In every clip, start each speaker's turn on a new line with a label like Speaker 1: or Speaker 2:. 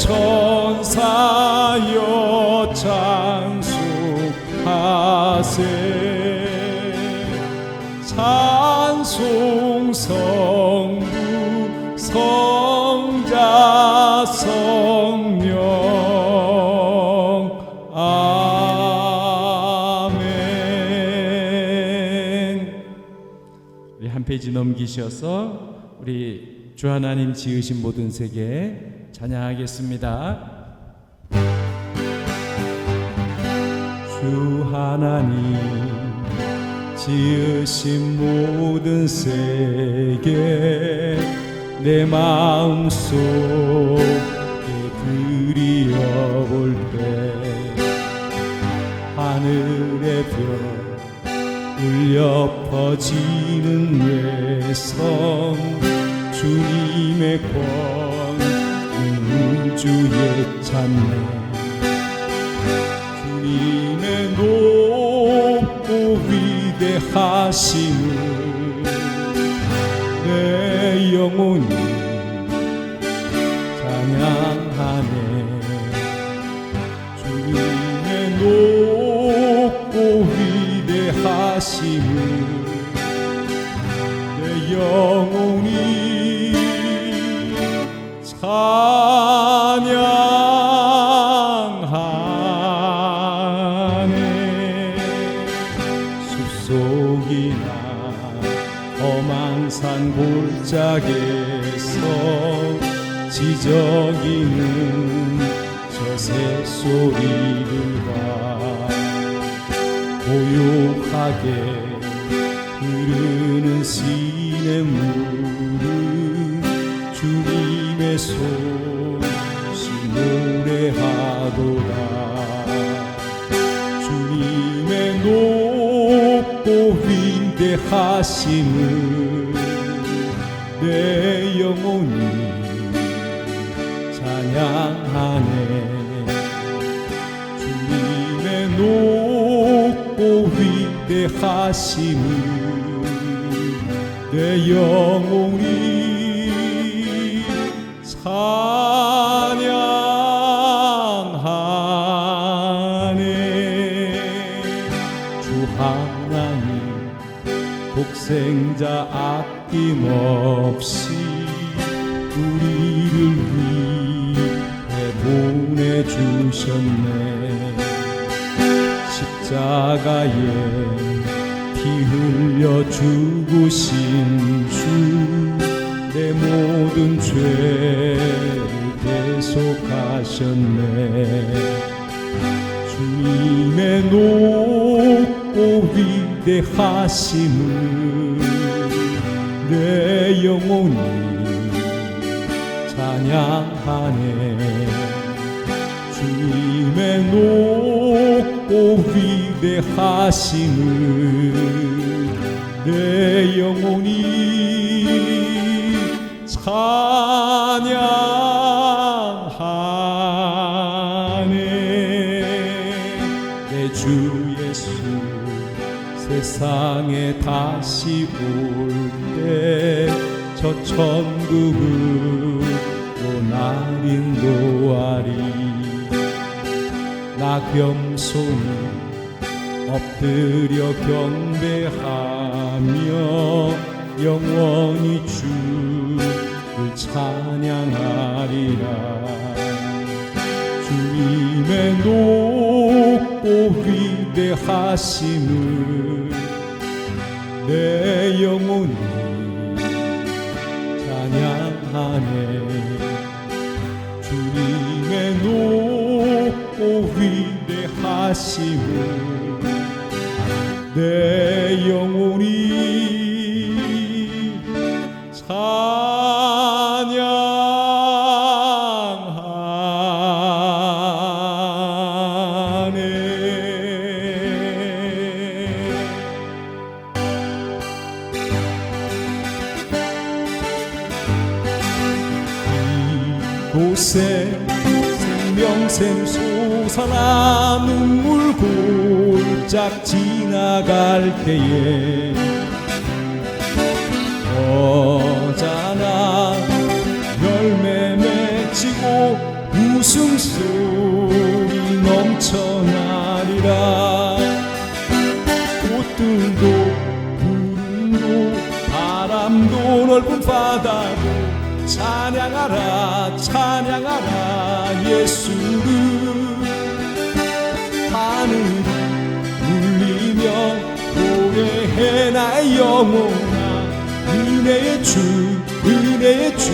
Speaker 1: 천사여 찬송하세 찬송 성부 성자 성령 아멘. 우리 한 페이지 넘기셔서 우리 주 하나님 지으신 모든 세계 찬양하겠습니다. 주 하나님 지으신 모든 세계 내 마음속에 들여볼 때 하늘의 별 울려 퍼지는 외성 주님의 권 우주에 찬양 주님의 높고 위대하심을 내 영혼이 찬양하네 주님의 높고 위대하심을 내 영혼이 찬양하네 숲속이나 험한 산 골짜기에서 지저귀는 저 새소리들과 고요하게 흐르는 시냇물은 주님의 손이 노래하도다 주님의 높고 위대하심을 내 영혼이 찬양하네 주님의 높고 위대하심을 내 영혼이 찬양하네 주 하나님 독생자 아낌없이 우리를 위해 보내주셨네 십자가에 피 흘려 죽으신 주 내 모든 죄를 대속하셨네 주님의 높고 위대하심을 내 영혼이 찬양하네 주님의 높고 위대하심을 내 영혼이 찬양하네 내 주 예수 세상에 다시 올 때 저 천국으로 날 인도하리 나 겸손히 엎드려 경배하며 영원히 주를 찬양하리라 주님의 높고 위대하심을 내 영혼이 찬양하네 주님의 높고 위대하심을 내 영혼이 찬양하네 이곳에 생명샘 솟아나 눈물 골짝 지나갈 때에 거자나 열매 맺히고 넓은 바다도 찬양하라 찬양하라 예수를 하늘이 울리며 노래해 나의 영혼아 은혜의 주 은혜의 주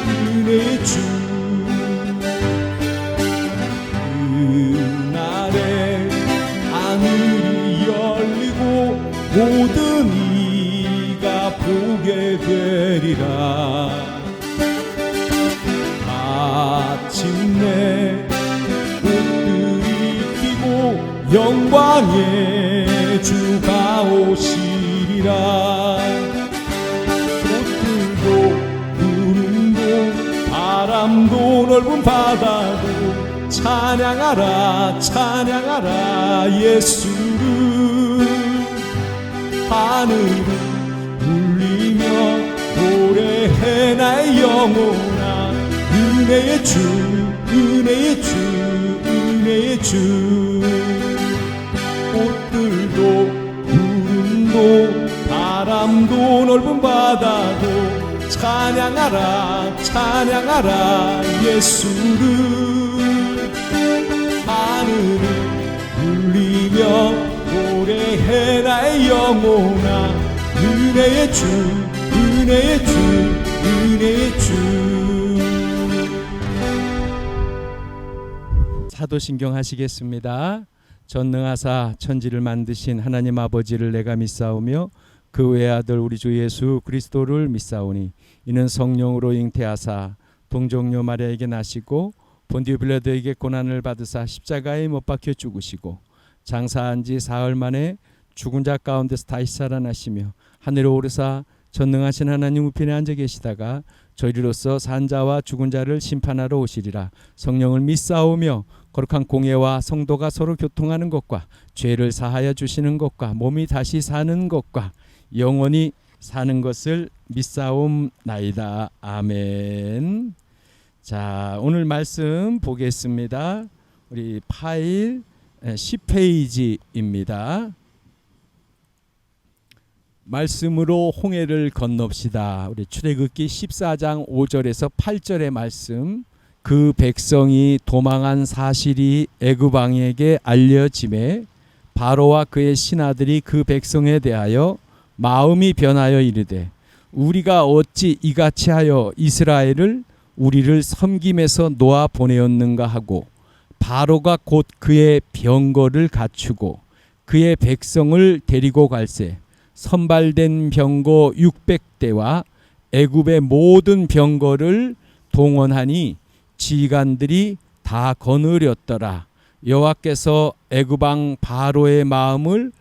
Speaker 1: 은혜의 주 그날에 하늘이 열리고 모든 이가 보게 되리라 마침내 꽃들이 피고 영광의 주가 오시리라 꽃들도 구름도 바람도 넓은 바다도 찬양하라 찬양하라 예수를 하늘을 울리며 노래해 나의 영혼아 은혜의 주 은혜의 주 은혜의 주 꽃들도 구름도 바람도 넓은 바다도 찬양하라 찬양하라 예수를 하늘을 울리며 노래해 나의 영혼아 은혜의 주 은혜의 주 은혜의 주 사도신경 하시겠습니다. 전능하사 천지를 만드신 하나님 아버지를 내가 믿사오며 그 외아들 우리 주 예수 그리스도를 믿사오니 이는 성령으로 잉태하사 동정녀 마리아에게 나시고 본디오 빌라도에게 고난을 받으사 십자가에 못 박혀 죽으시고 장사한 지 사흘 만에 죽은 자 가운데서 다시 살아나시며 하늘에 오르사 전능하신 하나님 우편에 앉아 계시다가 저희로서 산 자와 죽은 자를 심판하러 오시리라. 성령을 믿사오며 거룩한 공예와 성도가 서로 교통하는 것과 죄를 사하여 주시는 것과 몸이 다시 사는 것과 영원히 사는 것을 믿사옵나이다. 아멘. 자, 오늘 말씀 보겠습니다. 우리 파일 10페이지입니다. 말씀으로 홍해를 건넙시다. 우리 출애굽기 14장 5절에서 8절의 말씀. 그 백성이 도망한 사실이 애굽 왕에게 알려짐에 바로와 그의 신하들이 그 백성에 대하여 마음이 변하여 이르되 우리가 어찌 이같이 하여 이스라엘을 우리를 섬김에서 놓아 보내었는가 하고 바로가 곧 그의 병거를 갖추고 그의 백성을 데리고 갈새 선발된 병거 600대와 애굽의 모든 병거를 동원하니 지휘관들이 다 거느렸더라. 여호와께서 애굽 왕 바로의 마음을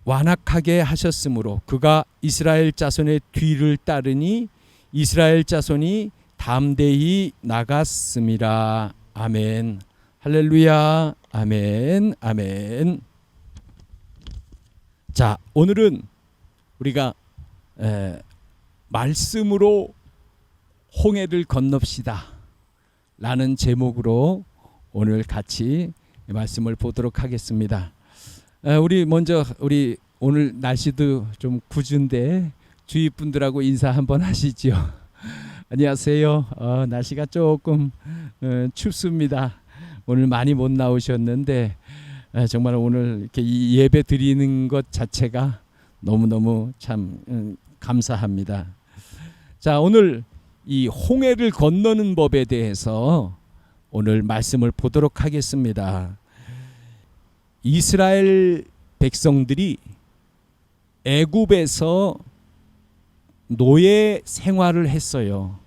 Speaker 1: 완악하게 하셨으므로 그가 이스라엘 자손의 뒤를 따르니 이스라엘 자손이 담대히 나갔습니다. 아멘. 할렐루야. 아멘. 아멘. 자, 오늘은 우리가 말씀으로 홍해를 건넙시다 라는 제목으로 오늘 같이 말씀을 보도록 하겠습니다. 우리 먼저 우리 오늘 날씨도 좀 궂은데 주위 분들하고 인사 한번 하시죠. 안녕하세요. 날씨가 조금 춥습니다. 오늘 많이 못 나오셨는데 정말 오늘 이렇게 이 예배 드리는 것 자체가 너무너무 참 감사합니다. 자, 오늘 이 홍해를 건너는 법에 대해서 오늘 말씀을 보도록 하겠습니다. 이스라엘 백성들이 애굽에서 노예 생활을 했어요.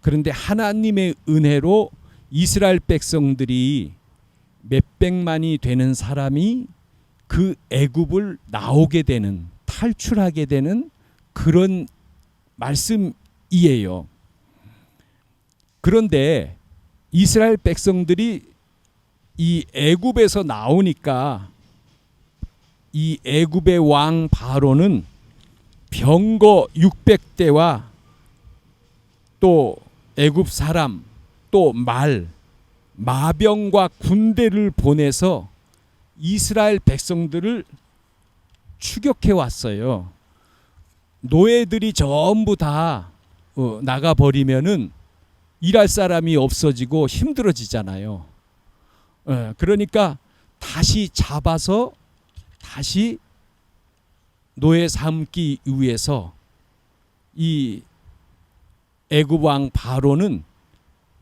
Speaker 1: 그런데 하나님의 은혜로 이스라엘 백성들이 몇백만이 되는 사람이 그 애굽을 나오게 되는, 탈출하게 되는 그런 말씀이에요. 그런데 이스라엘 백성들이 이 애굽에서 나오니까 이 애굽의 왕 바로는 병거 600대와 또 애굽 사람 또 마병과 군대를 보내서 이스라엘 백성들을 추격해 왔어요. 노예들이 전부 다 나가 버리면은 일할 사람이 없어지고 힘들어지잖아요. 그러니까 다시 잡아서 다시 노예 삼기 위해서 이 애굽 왕 바로는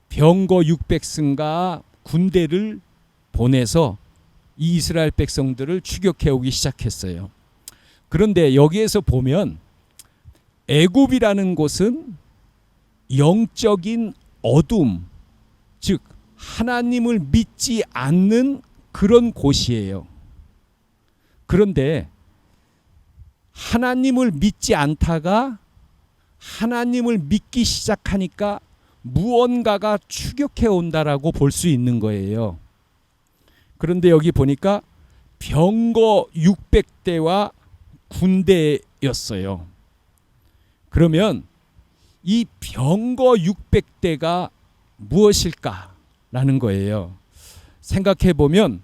Speaker 1: 병거 600승과 군대를 보내서 이 이스라엘 백성들을 추격해 오기 시작했어요. 그런데 여기에서 보면 애굽이라는 곳은 영적인 어둠, 즉 하나님을 믿지 않는 그런 곳이에요. 그런데 하나님을 믿지 않다가 하나님을 믿기 시작하니까 무언가가 추격해 온다라고 볼 수 있는 거예요. 그런데 여기 보니까 병거 600대와 군대였어요. 그러면 이 병거 600대가 무엇일까라는 거예요. 생각해 보면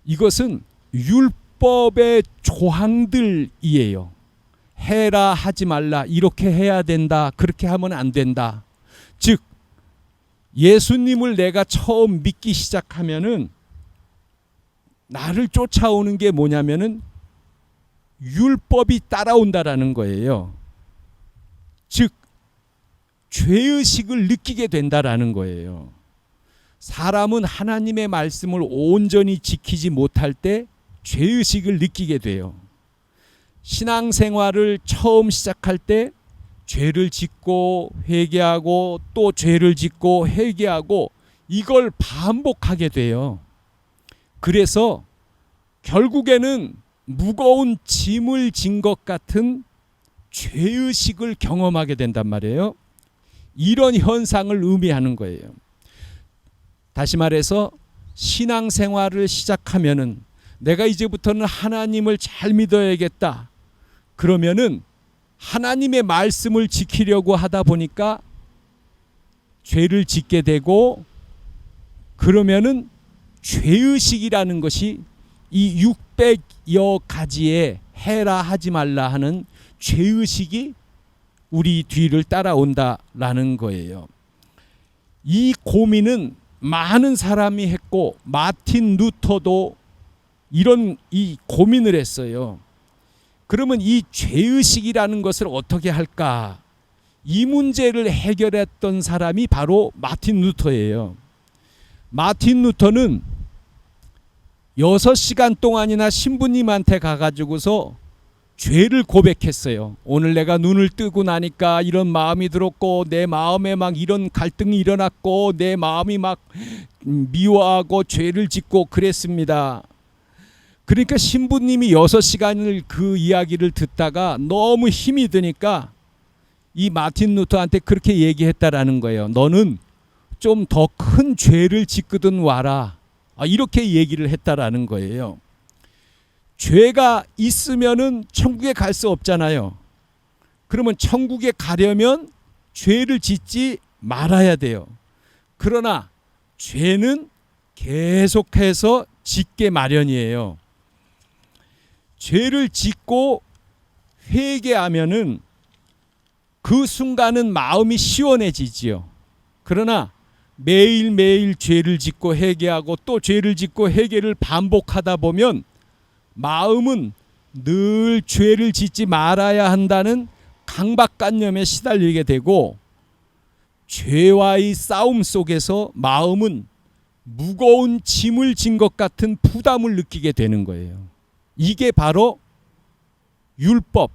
Speaker 1: 이것은 율법의 조항들이에요. 해라 하지 말라, 이렇게 해야 된다, 그렇게 하면 안 된다. 즉 예수님을 내가 처음 믿기 시작하면은 나를 쫓아오는 게 뭐냐면은 율법이 따라온다라는 거예요. 즉 죄의식을 느끼게 된다라는 거예요. 사람은 하나님의 말씀을 온전히 지키지 못할 때 죄의식을 느끼게 돼요. 신앙생활을 처음 시작할 때 죄를 짓고 회개하고 또 죄를 짓고 회개하고 이걸 반복하게 돼요. 그래서 결국에는 무거운 짐을 진 것 같은 죄의식을 경험하게 된단 말이에요. 이런 현상을 의미하는 거예요. 다시 말해서 신앙생활을 시작하면은 내가 이제부터는 하나님을 잘 믿어야겠다. 그러면은 하나님의 말씀을 지키려고 하다 보니까 죄를 짓게 되고, 그러면은 죄의식이라는 것이 이 600여 가지의 해라 하지 말라 하는 죄의식이 우리 뒤를 따라온다라는 거예요. 이 고민은 많은 사람이 했고 마틴 루터도 이런 이 고민을 했어요. 그러면 이 죄의식이라는 것을 어떻게 할까? 이 문제를 해결했던 사람이 바로 마틴 루터예요. 마틴 루터는 6시간 동안이나 신부님한테 가가지고서 죄를 고백했어요. 오늘 내가 눈을 뜨고 나니까 이런 마음이 들었고 내 마음에 막 이런 갈등이 일어났고 내 마음이 막 미워하고 죄를 짓고 그랬습니다. 그러니까 신부님이 6시간을 그 이야기를 듣다가 너무 힘이 드니까 이 마틴 루터한테 그렇게 얘기했다라는 거예요. 너는 좀 더 큰 죄를 짓거든 와라. 이렇게 얘기를 했다라는 거예요. 죄가 있으면은 천국에 갈 수 없잖아요. 그러면 천국에 가려면 죄를 짓지 말아야 돼요. 그러나 죄는 계속해서 짓게 마련이에요. 죄를 짓고 회개하면은 그 순간은 마음이 시원해지지요. 그러나 매일매일 죄를 짓고 회개하고 또 죄를 짓고 회개를 반복하다 보면 마음은 늘 죄를 짓지 말아야 한다는 강박관념에 시달리게 되고, 죄와의 싸움 속에서 마음은 무거운 짐을 진 것 같은 부담을 느끼게 되는 거예요. 이게 바로 율법의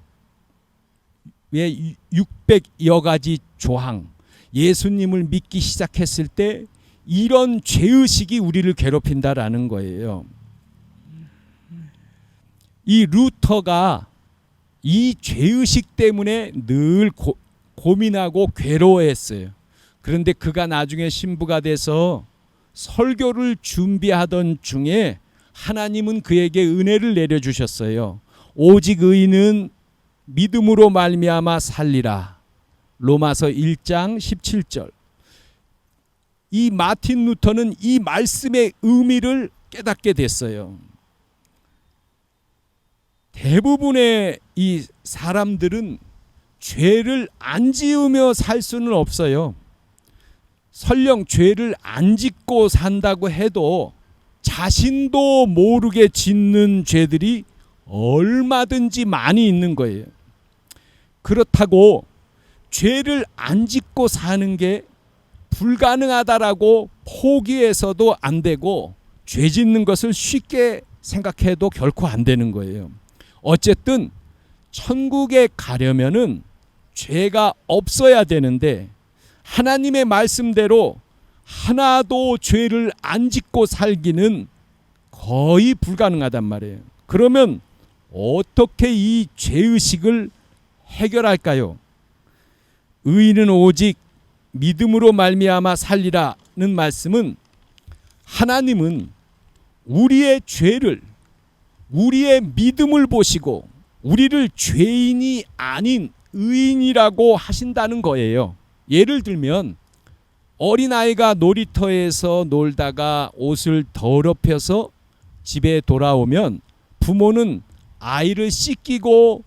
Speaker 1: 600여 가지 조항, 예수님을 믿기 시작했을 때 이런 죄의식이 우리를 괴롭힌다라는 거예요. 이 루터가 이 죄의식 때문에 늘 고민하고 괴로워했어요. 그런데 그가 나중에 신부가 돼서 설교를 준비하던 중에 하나님은 그에게 은혜를 내려주셨어요. 오직 의인은 믿음으로 말미암아 살리라. 로마서 1장 17절. 이 마틴 루터는 이 말씀의 의미를 깨닫게 됐어요. 대부분의 이 사람들은 죄를 안 지으며 살 수는 없어요. 설령 죄를 안 짓고 산다고 해도 자신도 모르게 짓는 죄들이 얼마든지 많이 있는 거예요. 그렇다고 죄를 안 짓고 사는 게 불가능하다라고 포기해서도 안 되고, 죄 짓는 것을 쉽게 생각해도 결코 안 되는 거예요. 어쨌든 천국에 가려면은 죄가 없어야 되는데, 하나님의 말씀대로 하나도 죄를 안 짓고 살기는 거의 불가능하단 말이에요. 그러면 어떻게 이 죄의식을 해결할까요? 의인은 오직 믿음으로 말미암아 살리라는 말씀은, 하나님은 우리의 죄를, 우리의 믿음을 보시고 우리를 죄인이 아닌 의인이라고 하신다는 거예요. 예를 들면 어린아이가 놀이터에서 놀다가 옷을 더럽혀서 집에 돌아오면 부모는 아이를 씻기고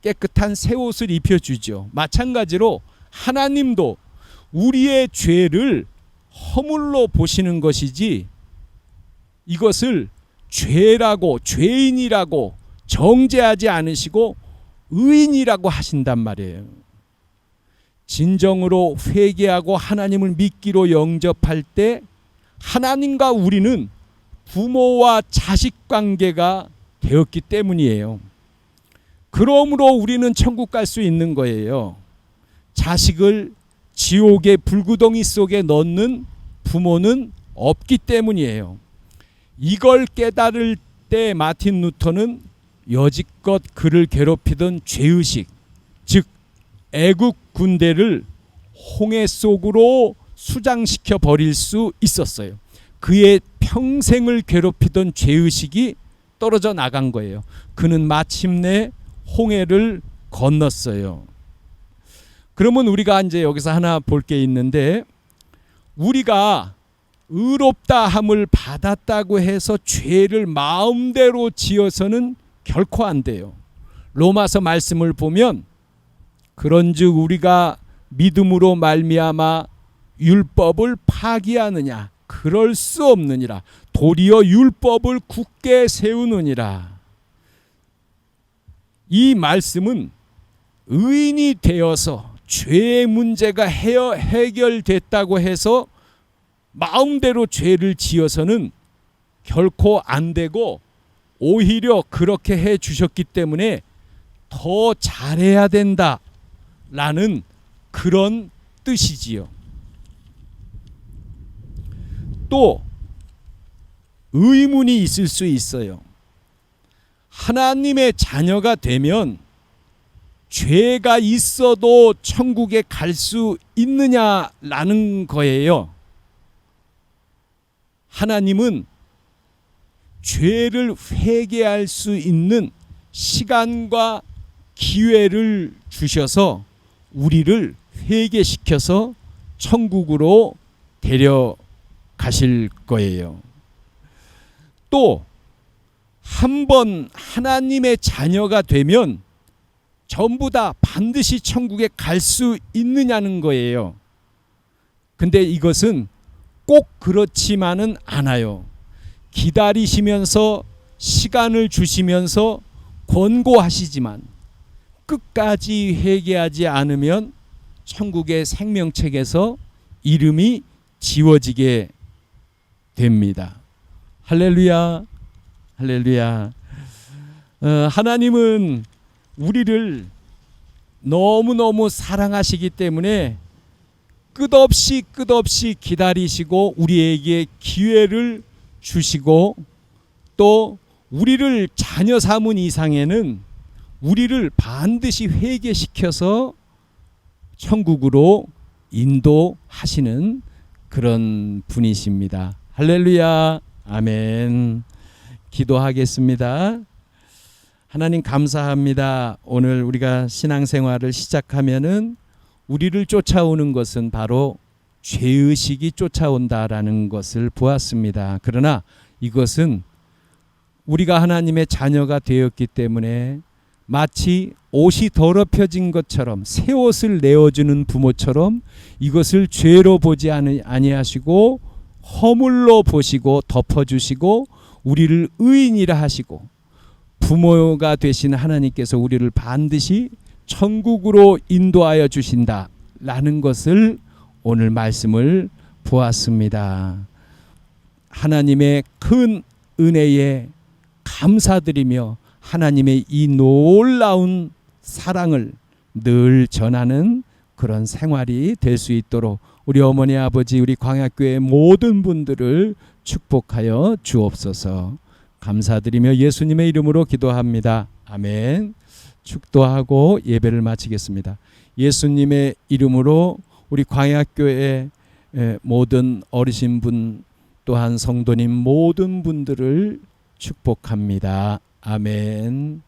Speaker 1: 깨끗한 새 옷을 입혀주죠. 마찬가지로 하나님도 우리의 죄를 허물로 보시는 것이지, 이것을 죄라고, 죄인이라고 정죄하지 않으시고 의인이라고 하신단 말이에요. 진정으로 회개하고 하나님을 믿기로 영접할 때 하나님과 우리는 부모와 자식 관계가 되었기 때문이에요. 그러므로 우리는 천국 갈 수 있는 거예요. 자식을 지옥의 불구덩이 속에 넣는 부모는 없기 때문이에요. 이걸 깨달을 때 마틴 루터는 여지껏 그를 괴롭히던 죄의식, 즉 애국 군대를 홍해 속으로 수장시켜 버릴 수 있었어요. 그의 평생을 괴롭히던 죄의식이 떨어져 나간 거예요. 그는 마침내 홍해를 건넜어요. 그러면 우리가 이제 여기서 하나 볼 게 있는데, 우리가 의롭다 함을 받았다고 해서 죄를 마음대로 지어서는 결코 안 돼요. 로마서 말씀을 보면, 그런즉 우리가 믿음으로 말미암아 율법을 파기하느냐? 그럴 수 없느니라. 도리어 율법을 굳게 세우느니라. 이 말씀은 의인이 되어서 죄의 문제가 해결됐다고 해서 마음대로 죄를 지어서는 결코 안 되고, 오히려 그렇게 해 주셨기 때문에 더 잘해야 된다라는 그런 뜻이지요. 또 의문이 있을 수 있어요. 하나님의 자녀가 되면 죄가 있어도 천국에 갈 수 있느냐라는 거예요. 하나님은 죄를 회개할 수 있는 시간과 기회를 주셔서 우리를 회개시켜서 천국으로 데려가실 거예요. 또 한 번 하나님의 자녀가 되면 전부 다 반드시 천국에 갈 수 있느냐는 거예요. 근데 이것은 꼭 그렇지만은 않아요. 기다리시면서 시간을 주시면서 권고하시지만 끝까지 회개하지 않으면 천국의 생명책에서 이름이 지워지게 됩니다. 할렐루야, 할렐루야. 하나님은 우리를 너무너무 사랑하시기 때문에 끝없이 기다리시고 우리에게 기회를 주시고, 또 우리를 자녀 삼은 이상에는 우리를 반드시 회개시켜서 천국으로 인도하시는 그런 분이십니다. 할렐루야, 아멘. 기도하겠습니다. 하나님 감사합니다. 오늘 우리가 신앙생활을 시작하면은 우리를 쫓아오는 것은 바로 죄의식이 쫓아온다라는 것을 보았습니다. 그러나 이것은 우리가 하나님의 자녀가 되었기 때문에 마치 옷이 더럽혀진 것처럼 새 옷을 내어주는 부모처럼 이것을 죄로 보지 아니하시고 허물로 보시고 덮어주시고 우리를 의인이라 하시고 부모가 되신 하나님께서 우리를 반드시 천국으로 인도하여 주신다라는 것을 오늘 말씀을 보았습니다. 하나님의 큰 은혜에 감사드리며 하나님의 이 놀라운 사랑을 늘 전하는 그런 생활이 될 수 있도록 우리 어머니 아버지 우리 광야교회 모든 분들을 축복하여 주옵소서. 감사드리며 예수님의 이름으로 기도합니다. 아멘. 축도하고 예배를 마치겠습니다. 예수님의 이름으로 우리 광야교회 모든 어르신분 또한 성도님 모든 분들을 축복합니다. 아멘.